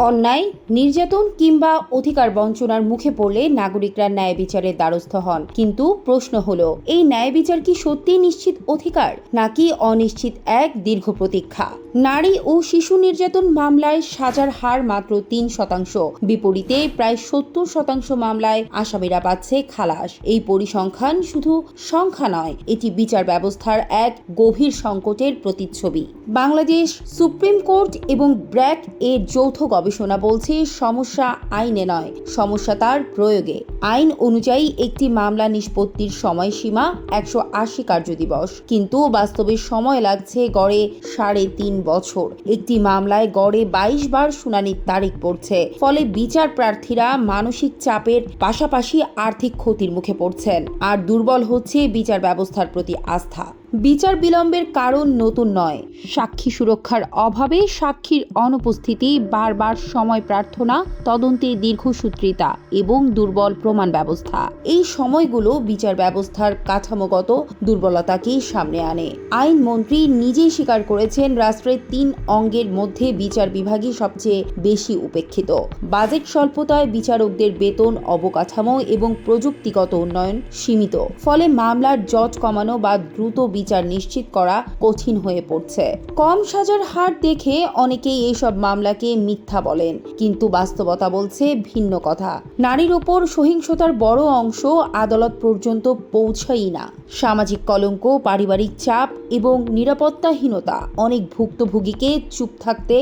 অন্যায়, নির্যাতন কিংবা অধিকার বঞ্চনার মুখে পড়লে নাগরিকরা ন্যায় বিচারের দ্বারস্থ হন। কিন্তু প্রশ্ন হলো, এই ন্যায় বিচার কি সত্যিই নিশ্চিত অধিকার, নাকি অনিশ্চিত এক দীর্ঘ প্রতীক্ষা? নারী ও শিশু নির্যাতন মামলায় সাজার হার মাত্র 3%, বিপরীতে প্রায় 70% মামলায় আসামিরা পাচ্ছে খালাস। এই পরিসংখ্যান শুধু সংখ্যা নয়, এটি বিচার ব্যবস্থার এক গভীর সংকটের প্রতিচ্ছবি। বাংলাদেশ সুপ্রিম কোর্ট এবং ব্র্যাক এর যৌথ গবেষণা বলছে, সমস্যা আইনে নয়, সমস্যা তার প্রয়োগে। আইন অনুযায়ী একটি মামলা নিষ্পত্তির সময়সীমা 180 কার্যদিবস, কিন্তু বাস্তবে সময় লাগছে গড়ে 3.5 বছর। একটি মামলায় গড়ে 22 বার শুনানির তারিখ পড়ছে। ফলে বিচার প্রার্থীরা মানসিক চাপের পাশাপাশি আর্থিক ক্ষতির মুখে পড়ছেন, আর দুর্বল হচ্ছে বিচার ব্যবস্থার প্রতি আস্থা। বিচার বিলম্বের কারণ নতুন নয়, সাক্ষী সুরক্ষার অভাবে, সাক্ষীর অনুপস্থিতি, বারবার সময় প্রার্থনা, তদন্তে দীর্ঘসূত্রিতা এবং দুর্বল প্রমাণ ব্যবস্থা। এই সময়গুলো বিচার ব্যবস্থার কাঠামোগত দুর্বলতাকেই সামনে আনে। আইনমন্ত্রী নিজেই স্বীকার করেছেন, রাষ্ট্রের 3 অঙ্গের মধ্যে বিচার বিভাগই সবচেয়ে বেশি উপেক্ষিত। বাজেট স্বল্পতায় বিচারকদের বেতন, অবকাঠামো এবং প্রযুক্তিগত উন্নয়ন সীমিত। ফলে মামলার জট কমানো বা দ্রুত বিচার নিশ্চিত করা কঠিন হয়ে পড়ছে। কম সাজার হার দেখে অনেকেই এইসব মামলাকে মিথ্যা বলেন, কিন্তু বাস্তবতা বলছে ভিন্ন কথা। নারীর ওপর সহিংসতার বড় অংশ আদালত পর্যন্ত পৌঁছাই না। সামাজিক কলঙ্ক, পারিবারিক চাপ এবং নিরাপত্তাহীনতা অনেক ভুক্তভোগীকে চুপ থাকতে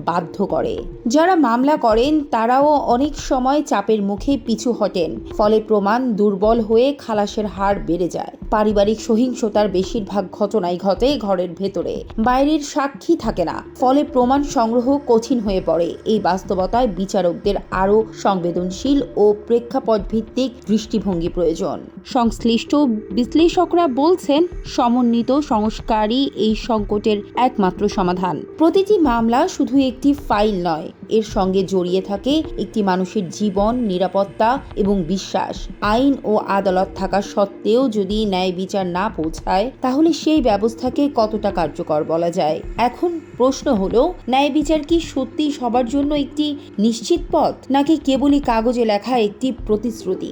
বাধ্য করে। যারা মামলা করেন তারাও অনেক সময় চাপের মুখে পিছু হটেন। ফলে প্রমাণ দুর্বল হয়ে খালাসের হার বেড়ে যায়। পারিবারিক সহিংসতার বেশিরভাগ ঘটনাই ঘটে ঘরের ভেতরে, বাইরের সাক্ষী থাকে না। ফলে প্রমাণ সংগ্রহ কঠিন হয়ে পড়ে। এই বাস্তবতায় বিচারকদের আরও সংবেদনশীল ও প্রেক্ষাপট ভিত্তিক দৃষ্টিভঙ্গি প্রয়োজন। সংশ্লিষ্ট বিশ্লেষকরা বলছেন, সমন্বিত সংস্কারই এই সংকটের একমাত্র সমাধান। প্রতিটি মামলা শুধু একটি ফাইল নয়, এর সঙ্গে জড়িয়ে থাকে একটি মানুষের জীবন, নিরাপত্তা এবং বিশ্বাস। আইন ও আদালত থাকা সত্ত্বেও যদি ন্যায় বিচার না পৌঁছায়, তাহলে সেই ব্যবস্থাকে কতটা কার্যকর বলা যায়? এখন প্রশ্ন হলো, ন্যায় বিচার কি সত্যি সবার জন্য একটি নিশ্চিত পথ, নাকি কেবলই কাগজে লেখা একটি প্রতিশ্রুতি?